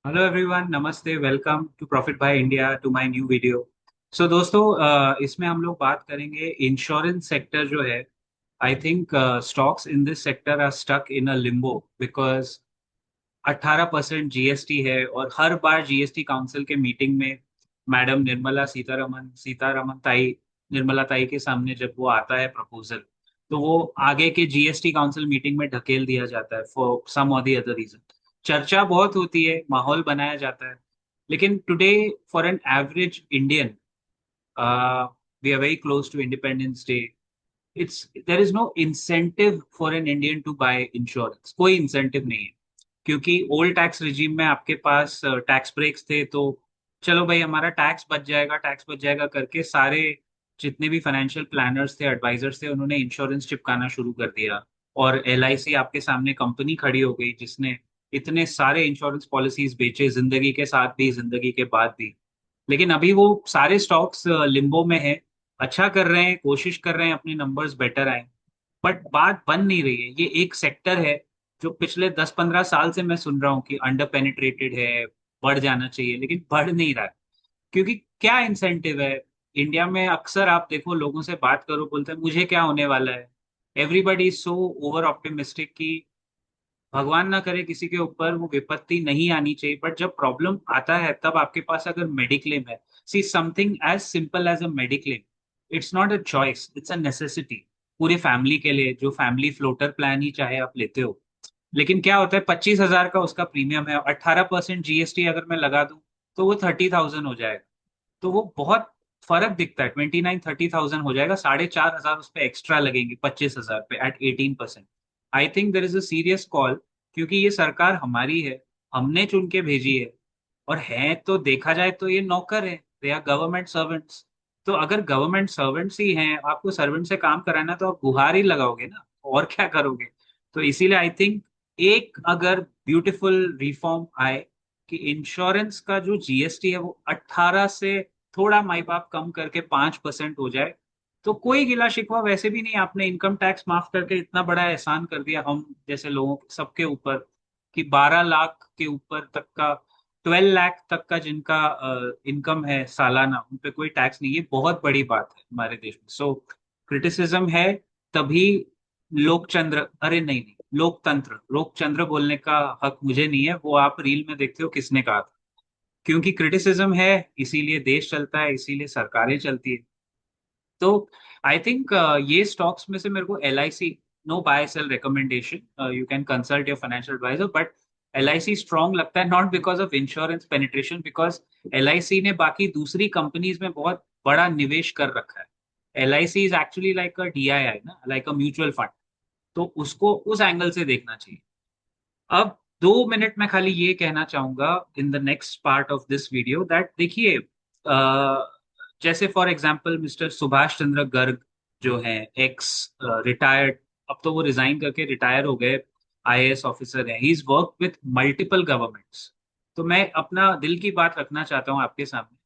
Hello everyone, नमस्ते। Welcome to profit by India to my new video. So दोस्तों, इसमें हम लोग बात करेंगे इंश्योरेंस सेक्टर जो है। I think stocks in this sector are stuck in a limbo because 18% GST है। और हर बार जीएसटी काउंसिल के मीटिंग में मैडम निर्मला सीतारमन ताई निर्मला ताई के सामने जब वो आता है प्रपोजल, तो वो आगे के जीएसटी काउंसिल मीटिंग में ढकेल दिया जाता है फॉर सम और दी अदर रीजन। चर्चा बहुत होती है, माहौल बनाया जाता है, लेकिन today for an average Indian, we are very close to independence day. It's there is no incentive for an Indian to buy insurance. कोई इंसेंटिव नहीं है, क्योंकि ओल्ड टैक्स रिजीम में आपके पास टैक्स ब्रेक्स थे। तो चलो भाई, हमारा टैक्स बच जाएगा करके सारे जितने भी फाइनेंशियल प्लानर्स थे, एडवाइजर्स थे, उन्होंने इंश्योरेंस चिपकाना शुरू कर दिया। और एलआईसी आपके सामने कंपनी खड़ी हो गई जिसने इतने सारे इंश्योरेंस पॉलिसीज बेचे, जिंदगी के साथ भी जिंदगी के बाद भी। लेकिन अभी वो सारे स्टॉक्स लिम्बो में है। अच्छा कर रहे हैं, कोशिश कर रहे हैं अपने नंबर्स बेटर आए, बट बात बन नहीं रही है। ये एक सेक्टर है जो पिछले 10-15 साल से मैं सुन रहा हूँ कि अंडर पेनिट्रेटेड है, बढ़ जाना चाहिए, लेकिन बढ़ नहीं रहा है। क्योंकि क्या इंसेंटिव है? इंडिया में अक्सर आप देखो, लोगों से बात करो, बोलते हैं मुझे क्या होने वाला है। Everybody is so over optimistic कि भगवान ना करे किसी के ऊपर वो विपत्ति नहीं आनी चाहिए, बट जब प्रॉब्लम आता है तब आपके पास अगर मेडिक्लेम है, see something as simple as a mediclaim, it's not a choice, it's a necessity. पूरी फैमिली के लिए, जो फैमिली फ्लोटर प्लान ही चाहे आप लेते हो। लेकिन क्या होता है, 25,000 का उसका प्रीमियम है, 18% जीएसटी अगर मैं लगा दूं तो वो 30,000 हो जाएगा। तो वो बहुत फर्क दिखता है, 29-30,000 हो जाएगा, 4,500 उस पर एक्स्ट्रा लगेंगे 25,000 पे at 18%। I think there is a serious call, क्योंकि ये सरकार हमारी है, हमने चुन के भेजी है। और है तो देखा जाए तो ये नौकर है, दे आर गवर्नमेंट सर्वेंट्स। तो अगर गवर्नमेंट सर्वेंट्स ही हैं, आपको सर्वेंट से काम कराना, तो आप गुहार ही लगाओगे ना, और क्या करोगे? तो इसीलिए आई थिंक एक अगर ब्यूटीफुल रिफॉर्म आए कि इंश्योरेंस का जो जीएसटी है वो 18 से थोड़ा माई बाप कम करके 5% हो जाए, तो कोई गिला शिकवा वैसे भी नहीं। आपने इनकम टैक्स माफ करके इतना बड़ा एहसान कर दिया हम जैसे लोगों सबके ऊपर, कि 12 लाख के ऊपर तक का, 12 लाख तक का जिनका इनकम है सालाना, उन पे कोई टैक्स नहीं। ये बहुत बड़ी बात है हमारे देश में। सो क्रिटिसिज्म है तभी। लोकचंद्र, अरे नहीं नहीं, लोकतंत्र, लोकचंद्र बोलने का हक मुझे नहीं है, वो आप रील में देखते हो किसने कहा था। क्योंकि क्रिटिसिज्म है, इसीलिए देश चलता है, इसीलिए सरकारें चलती है। तो आई थिंक ये स्टॉक्स में से मेरे को L I C, no buy sell recommendation, you can consult your financial advisor, but L I C strong लगता है, not because of insurance penetration, because L I C ने बाकी दूसरी कंपनीज में बहुत बड़ा निवेश कर रखा है। L I C is actually like a DII ना, लाइक अ म्यूचुअल फंड। तो उसको उस एंगल से देखना चाहिए। अब 2 मिनट में खाली ये कहना चाहूंगा in the next part of this video, that देखिए, जैसे for example mister Subhash Chandra Garg जो है, एक्स रिटायर्ड, अब तो वो रिजाइन करके रिटायर हो गए, आईएएस ऑफिसर है, he is work with multiple governments. तो मैं अपना दिल की बात रखना चाहता हूं आपके सामने।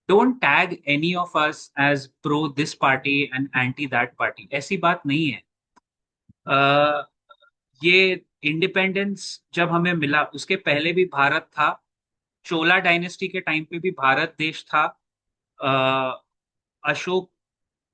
Don't tag any of us as pro this party and anti that party, ऐसी बात नहीं है। ये इंडिपेंडेंस जब हमें मिला उसके पहले भी भारत था। चोला डायनेस्टी के टाइम पे भी भारत देश था। अशोक,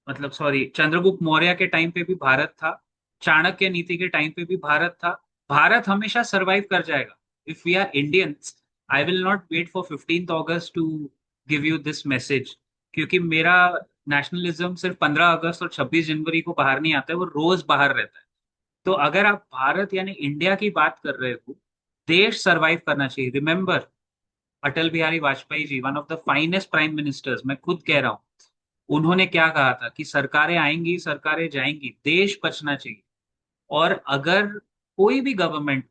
मतलब सॉरी, चंद्रगुप्त मौर्य के टाइम पे भी भारत था। चाणक्य नीति के टाइम पे भी भारत था। भारत हमेशा सरवाइव कर जाएगा if we are Indians. I will not wait for 15 August to give you this message, क्योंकि मेरा नेशनलिज्म सिर्फ 15 अगस्त और 26 जनवरी को बाहर नहीं आता है, वो रोज बाहर रहता है। तो अगर आप भारत यानी इंडिया की बात कर रहे हो, देश सरवाइव करना चाहिए। Remember, Atal Bihari Vajpayee ji, one of the finest prime ministers, मैं खुद कह रहा हूँ, उन्होंने क्या कहा था कि सरकारें आएंगी, सरकारें जाएंगी, देश बचना चाहिए। और अगर कोई भी गवर्नमेंट,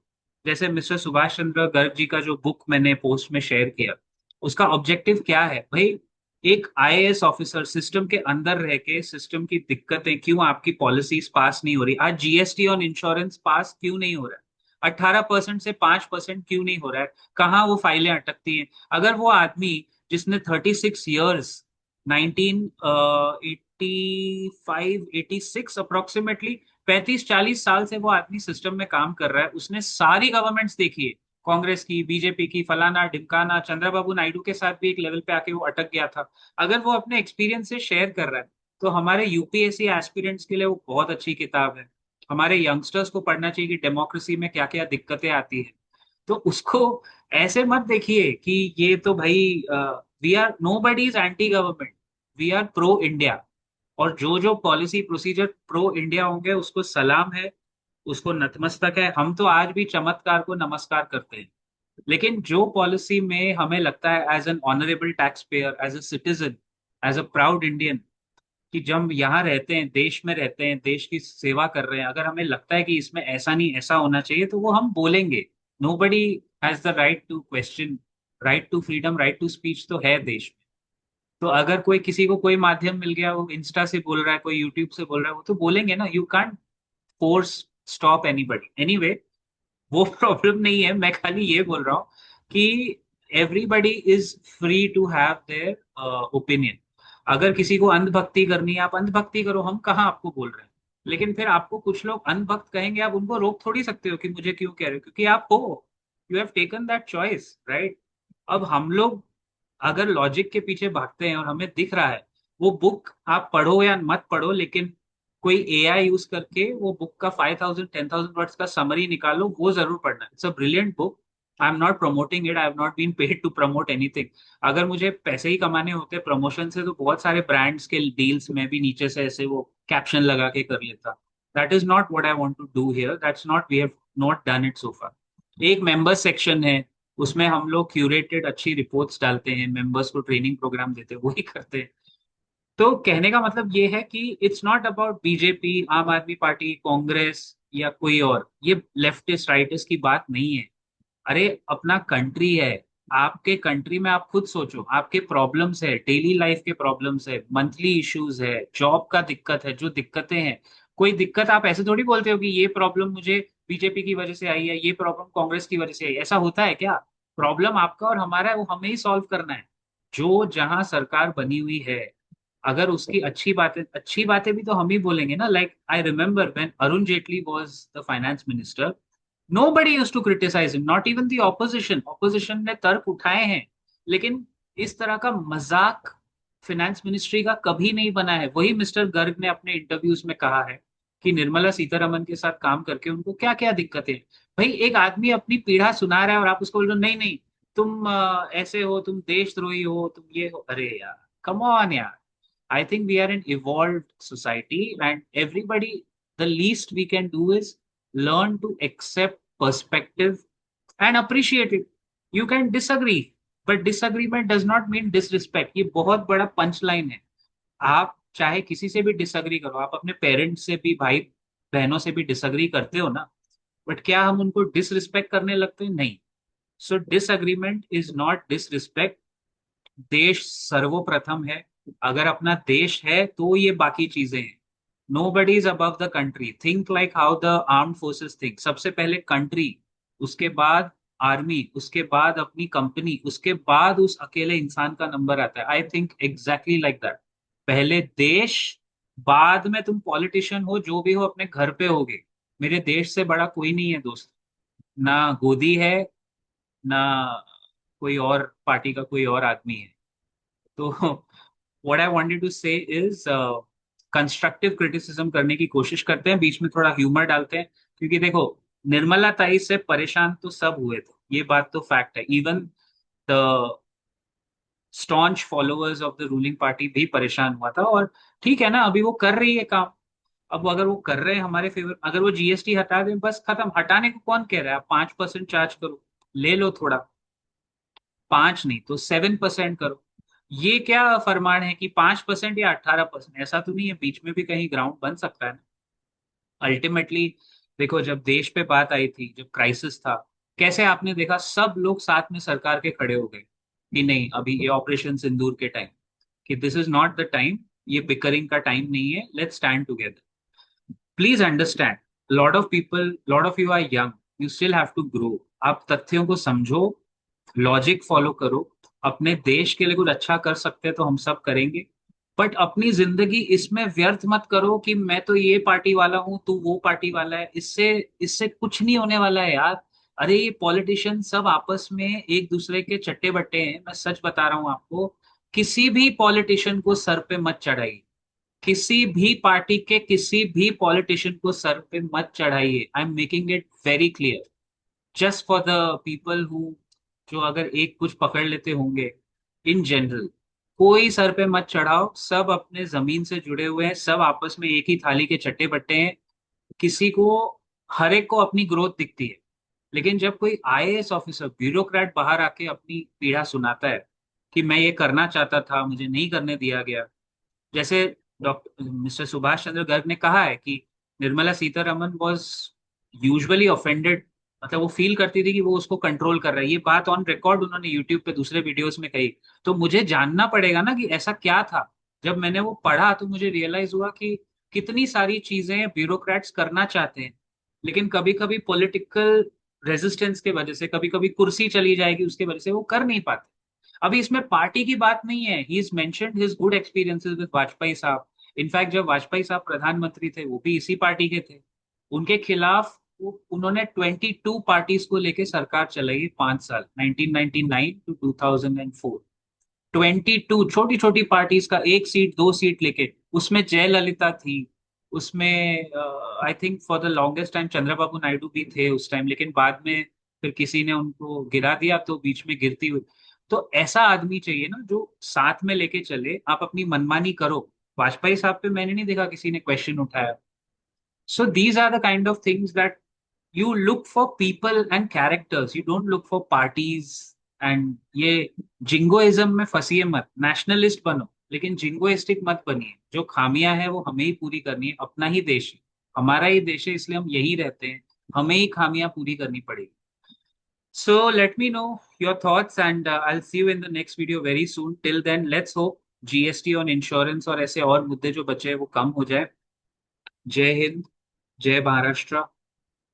जैसे मिस्टर सुभाष चंद्र गर्ग जी का जो बुक मैंने पोस्ट में शेयर किया, उसका ऑब्जेक्टिव क्या है भाई? एक आईएएस ऑफिसर सिस्टम के अंदर रह के सिस्टम की दिक्कतें, क्यों आपकी पॉलिसीज पास नहीं हो रही, आज जीएसटी ऑन इंश्योरेंस पास क्यों नहीं हो रहा है, 18% से 5% क्यों नहीं हो रहा है, कहाँ वो फाइलें अटकती हैं? अगर वो आदमी जिसने 36 ईयर्स, 1985-86 अप्रोक्सीमेटली, 35-40 साल से वो आदमी सिस्टम में काम कर रहा है, उसने सारी गवर्नमेंट्स देखी है, कांग्रेस की, बीजेपी की, फलाना ढिमकाना, चंद्रबाबू नायडू के साथ भी एक लेवल पे आके वो अटक गया था। अगर वो अपने एक्सपीरियंस से शेयर कर रहा है तो हमारे यूपीएससी एस्पिरेंट्स के लिए वो बहुत अच्छी किताब है। हमारे यंगस्टर्स को पढ़ना चाहिए कि डेमोक्रेसी में क्या क्या दिक्कतें आती है। तो उसको ऐसे मत देखिए कि ये तो भाई, we are nobody is anti government, we are pro India. और जो जो पॉलिसी प्रोसीजर प्रो इंडिया होंगे उसको सलाम है, उसको नतमस्तक है। हम तो आज भी चमत्कार को नमस्कार करते हैं। लेकिन जो पॉलिसी में हमें लगता है as an honourable tax payer, as a citizen, as a proud Indian, कि जब हम यहाँ रहते हैं, देश में रहते हैं, देश की सेवा कर रहे हैं, अगर हमें लगता है कि इसमें ऐसा नहीं ऐसा होना चाहिए तो वो हम बोलेंगे। Nobody has the right to question, right to freedom, right to speech तो है देश में। तो अगर कोई किसी को कोई माध्यम मिल गया, वो इंस्टा से बोल रहा है, कोई यूट्यूब से बोल रहा है, वो तो बोलेंगे ना। You can't force stop anybody anyway. वो प्रॉब्लम नहीं है, मैं खाली ये बोल रहा हूँ कि everybody is free to have their opinion. अगर किसी को अंधभक्ति करनी है, आप अंधभक्ति करो, हम कहाँ आपको बोल रहे हैं। लेकिन फिर आपको कुछ लोग अंधभक्त कहेंगे, आप उनको रोक थोड़ी सकते हो कि मुझे क्यों कह रहे हो, क्योंकि आप हो, you have taken that choice, right. अब हम लोग अगर लॉजिक के पीछे भागते हैं और हमें दिख रहा है, वो बुक आप पढ़ो या मत पढ़ो, लेकिन कोई एआई यूज करके वो बुक का 5,000 10,000 वर्ड्स का समरी निकालो, वो जरूर पढ़ना। It's a brilliant book. I am not promoting it, I have not been paid to promote anything. अगर मुझे पैसे ही कमाने होते प्रमोशन से, तो बहुत सारे ब्रांड्स के डील्स में भी नीचे से ऐसे वो कैप्शन लगा के कर लेता। That is not what I want to do here, that's not, we have not done it so far. एक मेंबर सेक्शन है, उसमें हम लोग क्यूरेटेड अच्छी रिपोर्ट्स डालते हैं, मेंबर्स को ट्रेनिंग प्रोग्राम देते हैं, वही करते हैं। तो कहने का मतलब ये है कि इट्स नॉट अबाउट बीजेपी, आम आदमी पार्टी, कांग्रेस या कोई और, ये लेफ्टिस्ट राइटिस्ट की बात नहीं है। अरे अपना कंट्री है, आपके कंट्री में आप खुद सोचो, आपके प्रॉब्लम्स है, डेली लाइफ के प्रॉब्लम्स है, मंथली इश्यूज है, जॉब का दिक्कत है, जो दिक्कतें हैं। कोई दिक्कत आप ऐसे थोड़ी बोलते हो कि ये प्रॉब्लम मुझे बीजेपी की वजह से आई है, ये प्रॉब्लम कांग्रेस की वजह से आई, ऐसा होता है क्या? प्रॉब्लम आपका और हमारा है, वो हमें ही सॉल्व करना है। जो जहां सरकार बनी हुई है, अगर उसकी अच्छी बातें भी तो हम ही बोलेंगे ना। Like I remember when Arun Jaitley was the finance minister, nobody used to criticize him, not even the opposition ने तर्क उठाए हैं, लेकिन इस तरह का मजाक फाइनेंस मिनिस्ट्री का कभी नहीं बना है। वही मिस्टर गर्ग ने अपने इंटरव्यूज में कहा है कि निर्मला सीतारमन के साथ काम करके उनको क्या क्या दिक्कतें हैं। भाई एक आदमी अपनी पीड़ा सुना रहा है और आप उसको बोल रहे हो नहीं नहीं, तुम ऐसे हो, तुम देशद्रोही हो, तुम ये हो। अरे यार, कम ऑन यार। I think we are an evolved society, and everybody, the least we can do is learn to accept perspective and appreciate it. You can disagree, but disagreement does not mean disrespect. ये बहुत बड़ा punch line है। आप चाहे किसी से भी disagree करो, आप अपने पेरेंट्स से भी, भाई बहनों से भी डिसअग्री करते हो ना, बट क्या हम उनको डिसरिस्पेक्ट करने लगते हैं? नहीं। सो डिसअग्रीमेंट इज नॉट डिसरिस्पेक्ट। देश सर्वप्रथम है। अगर अपना देश है तो ये बाकी चीजें हैं। Nobody is above the country, think like how the arm forces think. सबसे पहले कंट्री, उसके बाद आर्मी, उसके बाद अपनी कंपनी, उसके बाद उस अकेले इंसान का नंबर आता है। I think exactly like that. पहले देश, बाद में तुम पॉलिटिशियन हो, जो भी हो अपने घर पे होगे। मेरे देश से बड़ा कोई नहीं है दोस्त, ना गोदी है, ना कोई और पार्टी का कोई और आदमी है। तो व्हाट आई वांटेड टू से इज, कंस्ट्रक्टिव क्रिटिसिज्म करने की कोशिश करते हैं, बीच में थोड़ा ह्यूमर डालते हैं। क्योंकि देखो, निर्मला ताई से परेशान तो सब हुए थे, ये बात तो फैक्ट है। Even the staunch followers of the ruling party भी परेशान हुआ था। और ठीक है ना, अभी वो कर रही है काम। अब अगर वो कर रहे हैं हमारे फेवर, अगर वो जीएसटी हटा दें, बस खत्म। हटाने को कौन कह रहा है? आप 5% चार्ज करो, ले लो थोड़ा। 5 नहीं तो 7% करो। ये क्या फरमान है कि 5% या 18%? ऐसा तो नहीं है, बीच में भी कहीं ग्राउंड बन सकता है ना। अल्टीमेटली देखो, जब देश पे बात आई थी, जब क्राइसिस था, कैसे आपने देखा सब लोग साथ में सरकार के खड़े हो गए कि नहीं, अभी ये ऑपरेशन सिंदूर के टाइम, कि this is not the time, ये बिकरिंग का टाइम नहीं है, let's stand together. Please understand, lot of people, lot of you are young, you still have to grow. आप तथ्यों को समझो, लॉजिक फॉलो करो। अपने देश के लिए कुछ अच्छा कर सकते हैं तो हम सब करेंगे, बट अपनी जिंदगी इसमें व्यर्थ मत करो कि मैं तो ये पार्टी वाला हूं, तू वो पार्टी वाला है। इससे इससे कुछ नहीं होने वाला है यार। अरे ये पॉलिटिशियन सब आपस में एक दूसरे के चट्टे बट्टे हैं, मैं सच बता रहा हूं आपको। किसी भी पॉलिटिशियन को सर पे मत चढ़ाइए, किसी भी पार्टी के किसी भी पॉलिटिशियन को सर पे मत चढ़ाइए। I am making it very clear, just for the people who, जो अगर एक कुछ पकड़ लेते होंगे। इन जनरल कोई सर पे मत चढ़ाओ, सब अपने जमीन से जुड़े हुए हैं, सब आपस में एक ही थाली के चट्टे बट्टे हैं। किसी को, हर एक को अपनी ग्रोथ दिखती है, लेकिन जब कोई आईएएस ऑफिसर ब्यूरोक्रेट बाहर आके अपनी पीड़ा सुनाता है कि मैं ये करना चाहता था, मुझे नहीं करने दिया गया, जैसे डॉक्टर मिस्टर सुभाष चंद्र गर्ग ने कहा है कि Nirmala Sitharaman was usually offended, मतलब वो फील करती थी कि वो उसको कंट्रोल कर रहा है। ये बात ऑन रिकॉर्ड उन्होंने यूट्यूब पे दूसरे वीडियोस में कही। तो मुझे जानना पड़ेगा ना कि ऐसा क्या था। जब मैंने वो पढ़ा तो मुझे रियलाइज हुआ कि कितनी सारी चीजें ब्यूरोक्रेट्स करना चाहते हैं, लेकिन कभी कभी पॉलिटिकल रेजिस्टेंस के वजह से, कभी कभी कुर्सी चली जाएगी उसके वजह से वो कर नहीं पाते। अभी इसमें पार्टी की बात नहीं है, he is mentioned his good experiences with Vajpayee साहब। इनफैक्ट जब वाजपेयी साहब प्रधानमंत्री थे वो भी इसी पार्टी के थे। उनके खिलाफ उन्होंने 22 पार्टीज को लेके सरकार चलाई 5 साल, 1999 टू 2004। 22 छोटी छोटी पार्टीज का एक सीट दो सीट लेके, उसमें जयललिता थी, उसमें I think for the longest time Chandrababu Naidu भी थे उस टाइम, लेकिन बाद में फिर किसी ने उनको गिरा दिया तो बीच में गिरती हुई। तो ऐसा आदमी चाहिए ना जो साथ में लेके चले, आप अपनी मनमानी करो। वाजपेयी साहब पे मैंने नहीं देखा किसी ने क्वेश्चन उठाया। So these are the kind of things that you look for people and characters. You don't look for parties. And ये जिंगोइज्म में फंसिए मत, नेशनलिस्ट बनो लेकिन जिंगोइस्टिक मत बनिए। जो खामियां हैं वो हमें ही पूरी करनी है, अपना ही देश है, हमारा ही देश है, इसलिए हम यही रहते हैं, हमें ही खामियां पूरी करनी पड़ेगी। So let me know your thoughts and I'll see you in the next video very soon. Till then, let's hope GST on insurance और ऐसे और मुद्दे जो बचे हैं वो कम हो जाए। जय हिंद, जय Maharashtra,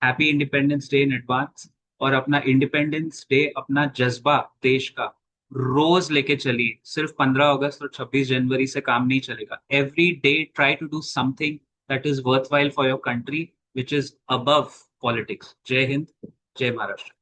happy independence day in advance. और अपना इंडिपेंडेंस डे, अपना जज्बा देश का रोज लेके चलिए, सिर्फ 15 अगस्त और 26 जनवरी से काम नहीं चलेगा। Every day try to do something that is worth while for your country, which is above politics. जय हिंद, जय महाराष्ट्र।